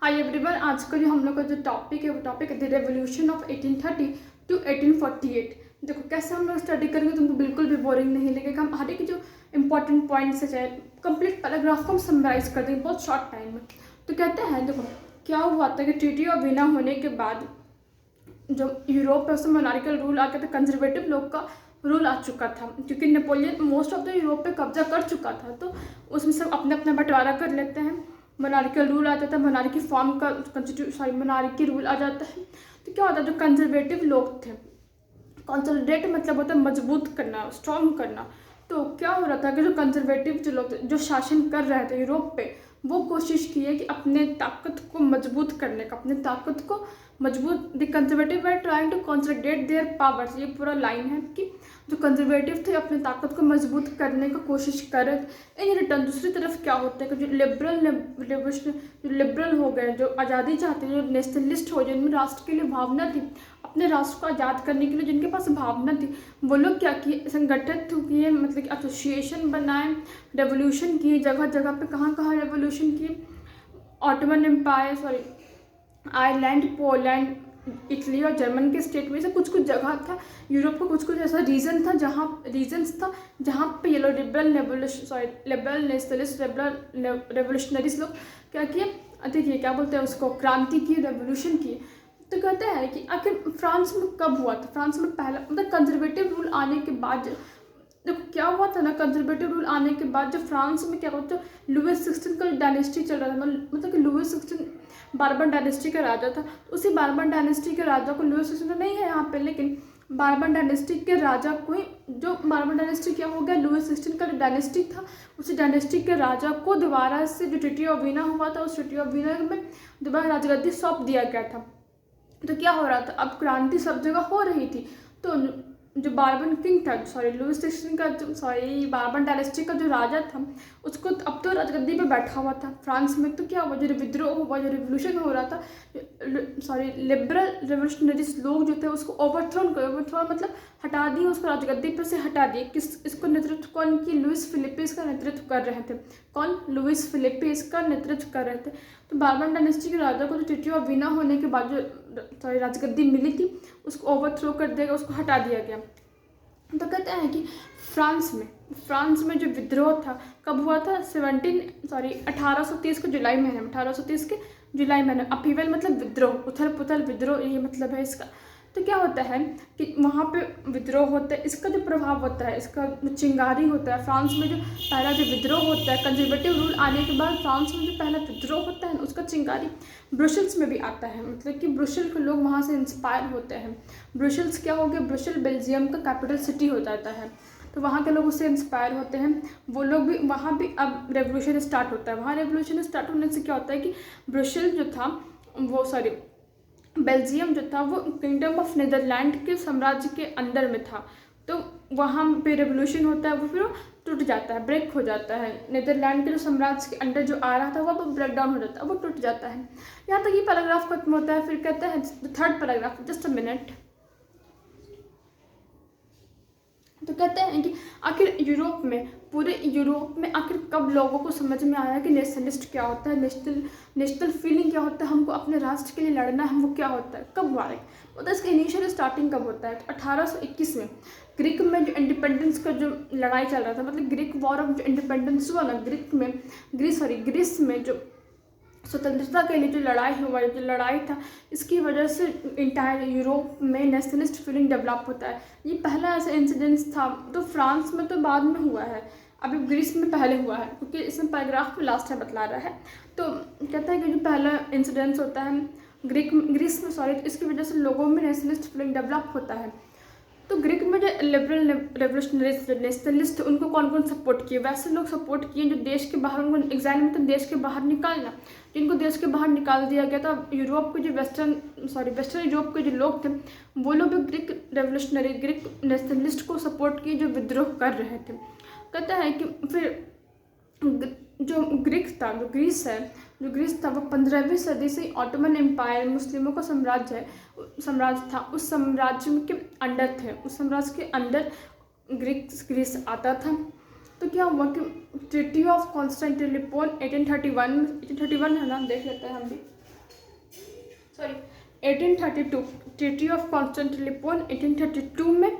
Hi everyone, आज का जो हम लोग का जो टॉपिक है वो टॉपिक है द रेवोल्यूशन ऑफ 1830 टू 1848। देखो कैसे हम लोग स्टडी करेंगे तुमको बिल्कुल भी बोरिंग नहीं लगेगा। हम हर एक जो इंपॉर्टेंट पॉइंट्स है चाहे कंप्लीट पैराग्राफ को हम समराइज कर देंगे बहुत शॉर्ट टाइम में। तो कहते हैं देखो क्या हुआ था कि ट्रीटी ऑफ वीना होने के बाद जो यूरोप है उसमें मोनार्किकल रूल आ गया था, कंजर्वेटिव लोग का रूल आ चुका था क्योंकि Napoleon most of the Europe पे कब्जा कर चुका था। तो उसमें सब अपने अपना बंटवारा कर लेते हैं। मोनार्किकल रूल आता था, मोनार्की फॉर्म का मोनार्की रूल आ जाता है। तो क्या होता है, जो कंजर्वेटिव लोग थे, कंसोलिडेट मतलब होता है मजबूत करना, स्ट्रॉन्ग करना। तो क्या हो रहा था कि जो कंजर्वेटिव जो लोग थे जो शासन कर रहे थे यूरोप पे, वो कोशिश की है कि अपने ताकत को मजबूत करने का, अपने ताकत को मजबूत the conservative are trying to consolidate their powers, ये पूरा लाइन है कि जो कंजर्वेटिव थे अपने ताकत को मजबूत करने की कोशिश कर रहे थे। इन रिटर्न दूसरी तरफ क्या होता है कि जो लिबरल हो गए, जो आज़ादी चाहते हैं, जो नेशनलिस्ट हो, जिनमें राष्ट्र के लिए भावना थी, अपने राष्ट्र को आज़ाद करने के लिए जिनके पास भावना थी, वो लोग क्या किए, संगठित किए, मतलब कि एसोसिएशन बनाए, रेवोल्यूशन किए, जगह जगह पे कहाँ कहाँ रेवोल्यूशन किए। Ottoman empire, Ireland, Poland, Italy और जर्मन के स्टेट में से कुछ कुछ जगह था, यूरोप का कुछ कुछ ऐसा रीजन था जहाँ पे ये लोग लिबरल नेशनलिस्ट, रेवोल्यूशनरीज लोग क्या किए, देखिए क्या बोलते हैं उसको, क्रांति की, रेवोल्यूशन की। तो कहते हैं कि आखिर फ्रांस में कब हुआ था, फ्रांस में पहला मतलब कंजर्वेटिव रूल आने के बाद देखो क्या हुआ था ना, कंजर्वेटिव रूल आने के बाद जो फ्रांस में क्या हुआ था, लुइस 16 का डायनेस्टी चल रहा था, मतलब कि लुइस 16 बार्बन डायनेस्टी का राजा था। तो उसी बार्बन डायनेस्टी के राजा को, लुइस 16 तो नहीं है यहाँ पे, लेकिन बार्बन डायनेस्टी के राजा को ही, जो बार्बन डायनेस्टी क्या हो गया, लुइस 16 का डायनेस्टी था, उसी डायनेस्टी के राजा को दोबारा से जो ट्रीटी ऑफ वीना हुआ था, उस ट्रीटी ऑफ वीना में दोबारा राजगद्दी सौंप दिया गया था। तो क्या हो रहा था, अब क्रांति सब जगह हो रही थी। तो जो बार्बन किंग था, लुइस 16 का बार्बन डायनेस्टी का जो राजा था, उसको अब तो राजगद्दी पे बैठा हुआ था फ्रांस में। तो क्या हुआ, जो विद्रोह हुआ, जो रिवोल्यूशन हो रहा था, लिबरल रेवोल्यूशनरीज लोग जो थे उसको ओवरथ्रो मतलब हटा दिए, उसको राजगद्दी पर से हटा दिए। इसको नेतृत्व कौन की, लुइस फिलिपेस का नेतृत्व कर रहे थे। कौन, लुइस फिलिपेस का नेतृत्व कर रहे थे। तो बार्बन डायनेस्टी के राजा को जो ट्रीटी ऑफ वीना होने के बाद जो राजगद्दी मिली थी, उसको ओवरथ्रो कर दिया गया, उसको हटा दिया गया। तो कहते हैं कि फ्रांस में जो विद्रोह था कब हुआ था, 1830 के जुलाई महीने में, 1830 के जुलाई महीने। अपीवल मतलब विद्रोह, उथल पुथल विद्रोह, ये मतलब है इसका। तो क्या होता है कि वहाँ पे विद्रोह होता है, इसका जो प्रभाव होता है, इसका जो चिंगारी होता है, फ्रांस में जो पहला जो विद्रोह होता है, कंजर्वेटिव रूल आने के बाद फ्रांस में जो पहला विद्रोह होता है उसका चिंगारी ब्रुसेल्स में भी आता है। मतलब कि ब्रुसेल के लोग वहाँ से इंस्पायर होते हैं। ब्रुसेल्स क्या हो गया, ब्रुसेल बेल्जियम का कैपिटल सिटी हो जाता है। तो वहाँ के लोग उससे इंस्पायर होते हैं, वो लोग भी, वहाँ भी अब रेवोल्यूशन स्टार्ट होता है। वहाँ रेवोल्यूशन स्टार्ट होने से क्या होता है कि ब्रुसेल जो था वो बेल्जियम जो था वो किंगडम ऑफ नीदरलैंड के साम्राज्य के अंदर में था। तो वहाँ पे रेवोल्यूशन होता है, वो फिर टूट जाता है, ब्रेक हो जाता है। नीदरलैंड के जो साम्राज्य के अंदर जो आ रहा था वो ब्रेक डाउन हो जाता है, वो टूट जाता है। यहाँ तक ये पैराग्राफ खत्म होता है। फिर कहता है third paragraph, just a minute. तो कहते हैं कि आखिर पूरे यूरोप में आखिर कब लोगों को समझ में आया कि नेशनलिस्ट क्या होता है, नेशनल फीलिंग क्या होता है, हमको अपने राष्ट्र के लिए लड़ना है, वो क्या होता है, कब हुआ है। मतलब इसका इनिशियल स्टार्टिंग कब होता है, 1821 में ग्रीक में जो इंडिपेंडेंस का जो लड़ाई चल रहा था, मतलब ग्रीक वॉर ऑफ जो इंडिपेंडेंस हुआ ना, ग्रीस में जो स्वतंत्रता के लिए जो लड़ाई था, इसकी वजह से इंटायर यूरोप में नेशनलिस्ट फीलिंग डेवलप होता है। ये पहला ऐसा इंसिडेंस था। तो फ्रांस में तो बाद में हुआ है, अभी ग्रीस में पहले हुआ है, क्योंकि इसमें पैराग्राफ में लास्ट है बतला रहा है। तो कहता है कि जो पहला इंसिडेंस होता है ग्रीस में, तो इसकी वजह से लोगों में नेशनलिस्ट फीलिंग डेवलप होता है। तो ग्रीक में जो लिबरल रेवोल्यूशनरीज, नेशनलिस्ट, उनको कौन कौन सपोर्ट किए, वैसे लोग सपोर्ट किए जो देश के बाहर, उनको एग्जाम में तो देश के बाहर निकालना, जिनको देश के बाहर निकाल दिया गया था। यूरोप के जो वेस्टर्न यूरोप के जो लोग थे, वो लोग भी ग्रीक नेशनलिस्ट को सपोर्ट किए जो विद्रोह कर रहे थे। कहता है कि फिर जो ग्रीस था वो 15वीं सदी से ऑटोमन एम्पायर, मुस्लिमों का साम्राज्य था, उस साम्राज्य के अंडर थे, उस साम्राज्य के अंडर ग्रीस आता था। तो क्या हुआ कि ट्रीटी ऑफ कॉन्स्टेंटिनोपल 1831 है ना, देख लेते हैं हम भी। सॉरी 1832 ट्रीटी ऑफ कॉन्स्टेंटिनोपल 1832 में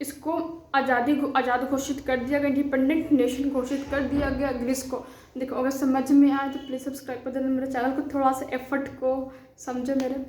इसको आज़ाद घोषित कर दिया गया, इंडिपेंडेंट नेशन घोषित कर दिया गया ग्रीस को। देखो अगर समझ में आए तो प्लीज़ सब्सक्राइब कर देना मेरे चैनल को, थोड़ा सा एफर्ट को समझो मेरे।